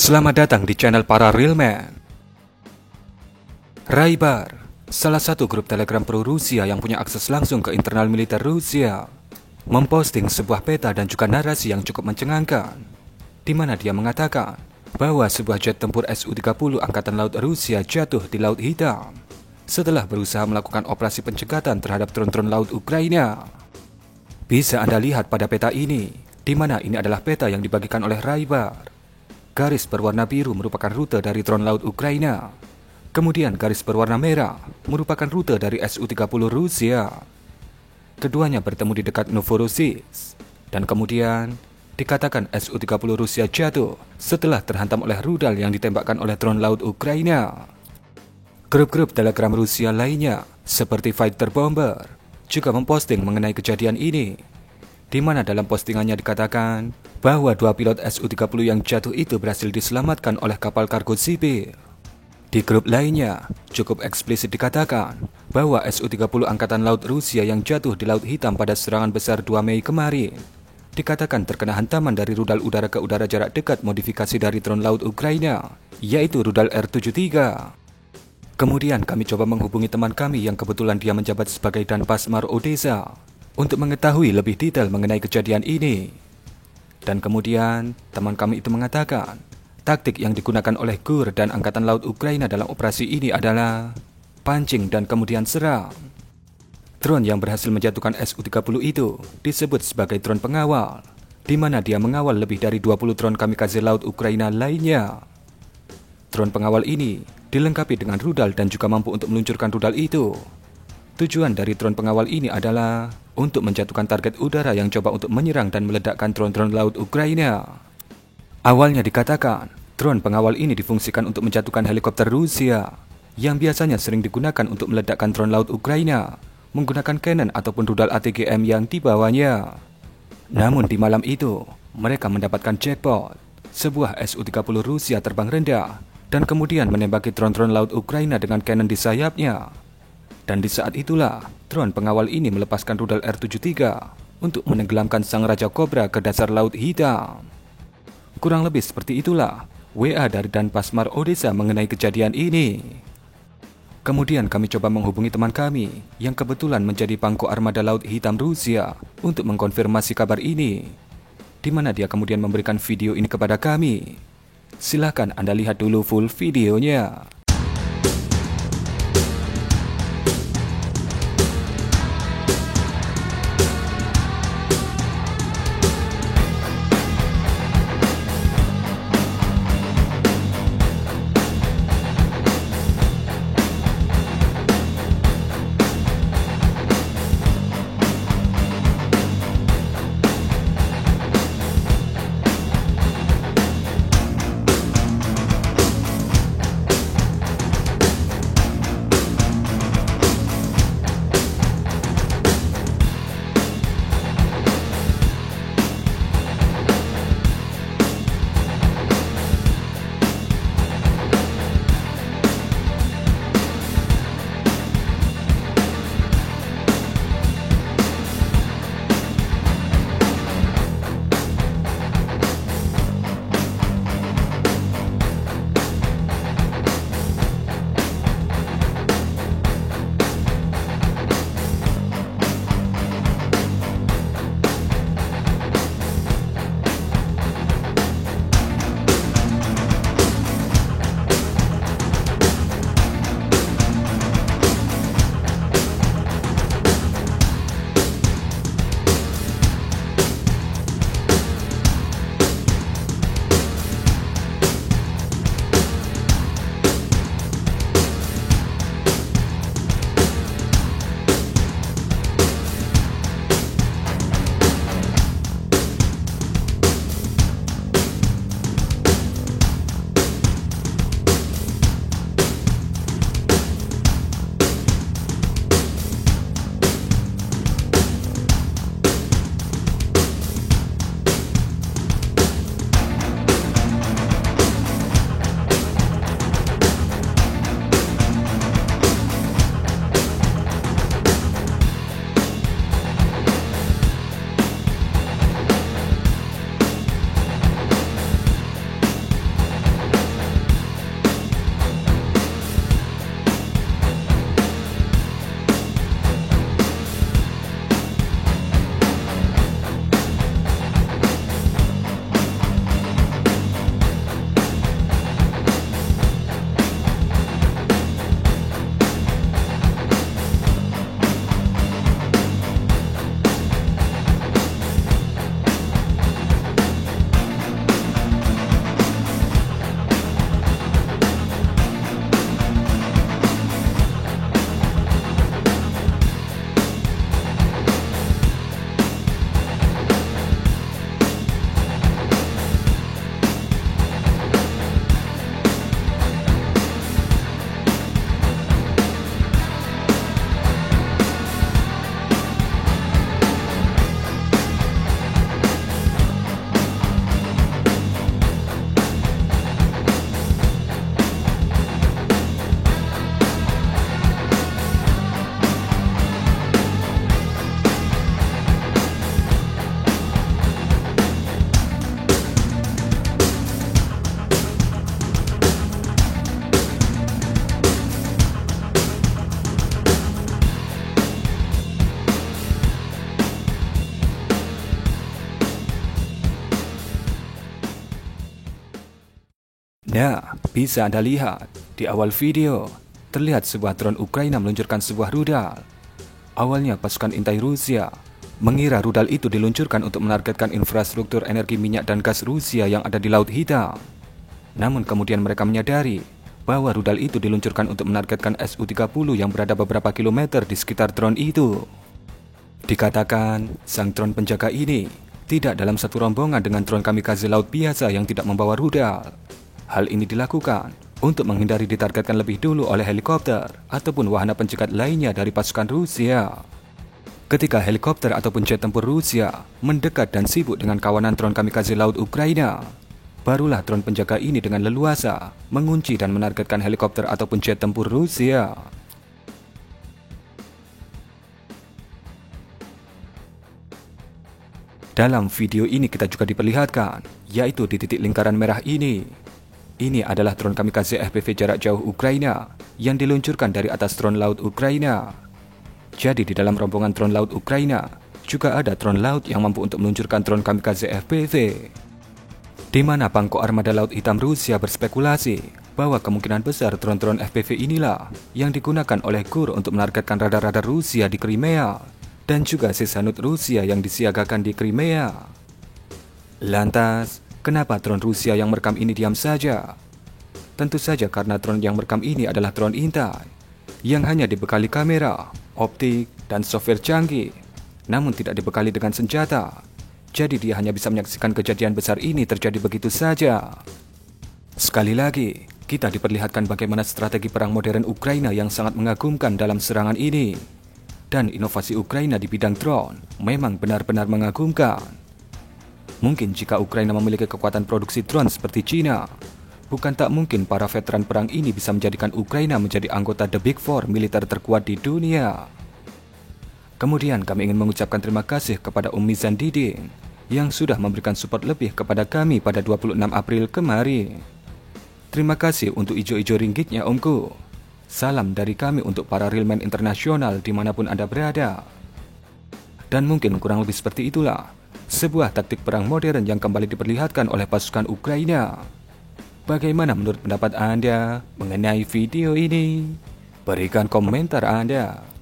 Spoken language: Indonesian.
Selamat datang di channel para Real Man. Raibar, salah satu grup telegram pro-Rusia yang punya akses langsung ke internal militer Rusia, memposting sebuah peta dan juga narasi yang cukup mencengangkan, di mana dia mengatakan bahwa sebuah jet tempur Su-30 Angkatan Laut Rusia jatuh di Laut Hitam setelah berusaha melakukan operasi pencegatan terhadap drone-drone laut Ukraina. Bisa Anda lihat pada peta ini, di mana ini adalah peta yang dibagikan oleh Raibar. Garis berwarna biru merupakan rute dari drone laut Ukraina. Kemudian garis berwarna merah merupakan rute dari Su-30 Rusia. Keduanya bertemu di dekat Novorossiysk. Dan kemudian dikatakan Su-30 Rusia jatuh setelah terhantam oleh rudal yang ditembakkan oleh drone laut Ukraina. Grup-grup telegram Rusia lainnya seperti Fighter Bomber juga memposting mengenai kejadian ini, di mana dalam postingannya dikatakan bahwa dua pilot Su-30 yang jatuh itu berhasil diselamatkan oleh kapal kargo sipil. Di grup lainnya, cukup eksplisit dikatakan bahwa Su-30 Angkatan Laut Rusia yang jatuh di Laut Hitam pada serangan besar 2 Mei kemarin dikatakan terkena hantaman dari rudal udara ke udara jarak dekat modifikasi dari drone laut Ukraina, yaitu rudal R-73. Kemudian kami coba menghubungi teman kami yang kebetulan dia menjabat sebagai Danpasmar Odessa untuk mengetahui lebih detail mengenai kejadian ini. Dan kemudian teman kami itu mengatakan taktik yang digunakan oleh GUR dan Angkatan Laut Ukraina dalam operasi ini adalah pancing dan kemudian serang. Drone yang berhasil menjatuhkan Su-30 itu disebut sebagai drone pengawal, di mana dia mengawal lebih dari 20 drone kamikaze laut Ukraina lainnya. Drone pengawal ini dilengkapi dengan rudal dan juga mampu untuk meluncurkan rudal itu. Tujuan dari drone pengawal ini adalah untuk menjatuhkan target udara yang coba untuk menyerang dan meledakkan drone-drone laut Ukraina. Awalnya dikatakan, drone pengawal ini difungsikan untuk menjatuhkan helikopter Rusia, yang biasanya sering digunakan untuk meledakkan drone laut Ukraina, menggunakan cannon ataupun rudal ATGM yang dibawanya. Namun di malam itu, mereka mendapatkan jackpot. Sebuah Su-30 Rusia terbang rendah, dan kemudian menembaki drone-drone laut Ukraina dengan cannon di sayapnya. Dan di saat itulah, drone pengawal ini melepaskan rudal R-73 untuk menenggelamkan sang Raja Cobra ke dasar Laut Hitam. Kurang lebih seperti itulah WA dari Danpasmar Odessa mengenai kejadian ini. Kemudian kami coba menghubungi teman kami yang kebetulan menjadi pangku armada Laut Hitam Rusia untuk mengkonfirmasi kabar ini, di mana dia kemudian memberikan video ini kepada kami. Silahkan Anda lihat dulu full videonya. Nah, bisa Anda lihat, di awal video, terlihat sebuah drone Ukraina meluncurkan sebuah rudal. Awalnya pasukan intai Rusia mengira rudal itu diluncurkan untuk menargetkan infrastruktur energi minyak dan gas Rusia yang ada di Laut Hitam. Namun kemudian mereka menyadari bahwa rudal itu diluncurkan untuk menargetkan Su-30 yang berada beberapa kilometer di sekitar drone itu. Dikatakan, sang drone penjaga ini tidak dalam satu rombongan dengan drone kamikaze laut biasa yang tidak membawa rudal. Hal ini dilakukan untuk menghindari ditargetkan lebih dulu oleh helikopter ataupun wahana pencegat lainnya dari pasukan Rusia. Ketika helikopter ataupun jet tempur Rusia mendekat dan sibuk dengan kawanan drone kamikaze laut Ukraina, barulah drone penjaga ini dengan leluasa mengunci dan menargetkan helikopter ataupun jet tempur Rusia. Dalam video ini kita juga diperlihatkan, yaitu di titik lingkaran merah ini. Ini adalah drone kamikaze FPV jarak jauh Ukraina yang diluncurkan dari atas drone laut Ukraina. Jadi di dalam rombongan drone laut Ukraina juga ada drone laut yang mampu untuk meluncurkan drone kamikaze FPV. Di mana pangkok armada Laut Hitam Rusia berspekulasi bahwa kemungkinan besar drone-drone FPV inilah yang digunakan oleh GUR untuk menargetkan radar-radar Rusia di Crimea dan juga Sishanut Rusia yang disiagakan di Crimea. Lantas, kenapa drone Rusia yang merekam ini diam saja? Tentu saja karena drone yang merekam ini adalah drone intai yang hanya dibekali kamera, optik, dan software canggih, namun tidak dibekali dengan senjata. Jadi dia hanya bisa menyaksikan kejadian besar ini terjadi begitu saja. Sekali lagi, kita diperlihatkan bagaimana strategi perang modern Ukraina yang sangat mengagumkan dalam serangan ini. Dan inovasi Ukraina di bidang drone memang benar-benar mengagumkan. Mungkin jika Ukraina memiliki kekuatan produksi drone seperti China, bukan tak mungkin para veteran perang ini bisa menjadikan Ukraina menjadi anggota The Big Four militer terkuat di dunia. Kemudian kami ingin mengucapkan terima kasih kepada Mizan Diding yang sudah memberikan support lebih kepada kami pada 26 April kemarin. Terima kasih untuk ijo-ijo ringgitnya Omku. Salam dari kami untuk para realman internasional dimanapun Anda berada. Dan mungkin kurang lebih seperti itulah sebuah taktik perang modern yang kembali diperlihatkan oleh pasukan Ukraina. Bagaimana menurut pendapat Anda mengenai video ini? Berikan komentar Anda.